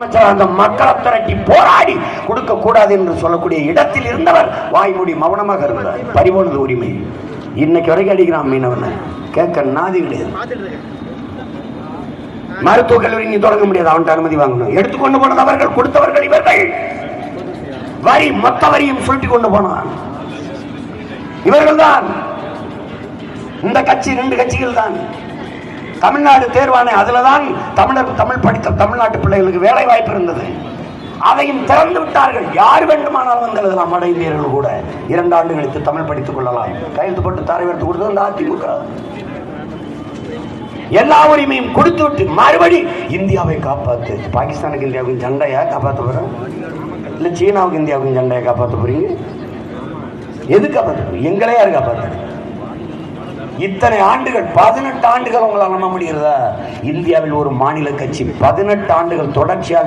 அந்த மக்களை திரட்டி போராடி கொடுக்க கூடாது என்று சொல்லக்கூடிய இடத்தில் இருந்தவர் வாய்மூடி மௌனமாக இருந்தார். பறிபோனது உரிமை. இன்னைக்கு வரைக்கும் அடிக்கிறான் மீனவனை, கேட்க நாதி கிடையாது. மருத்துவக் கல்லூரி நீ தொடங்க முடியாது, அவன்கிட்ட அனுமதி வாங்கணும். எடுத்துக்கொண்டு போனது அவர்கள், கொடுத்தவர்கள் இவர்கள். வரி மொத்த வரியும் சுருட்டி கொண்டு போனான் இவர்கள் தான். இந்த கட்சி 2 கட்சிகள் தான். தமிழ்நாடு தேர்வாணை, அதுலதான் தமிழ் படித்த தமிழ்நாட்டு பிள்ளைகளுக்கு வேலை வாய்ப்பு இருந்தது. அதையும் திறந்து விட்டார்கள். யார் வேண்டுமானாலும் வந்து எழுதலாம். வட இந்தியர்கள் கூட 2 ஆண்டு கழித்து தமிழ் படித்துக் கொள்ளலாம். கையெழுத்து போட்டு தாரை எடுத்து கொடுத்தது அந்த அதிமுக. எல்லா உரிமையும் கொடுத்து விட்டு மறுபடி இந்தியாவை காப்பாத்து. பாகிஸ்தானுக்கு இந்தியாவுக்கு சண்டையா காப்பாற்ற போற, இல்ல சீனாவுக்கு இந்தியாவுக்கு சண்டையா காப்பாற்ற போறீங்க? எது காப்பாற்ற போறீங்க? எங்களே யாரு காப்பாற்ற? இத்தனை ஆண்டுகள், 18 ஆண்டுகள் உங்களால் நம்ப முடிகிறதா? இந்தியாவில் ஒரு மாநில கட்சி 18 ஆண்டுகள் தொடர்ச்சியாக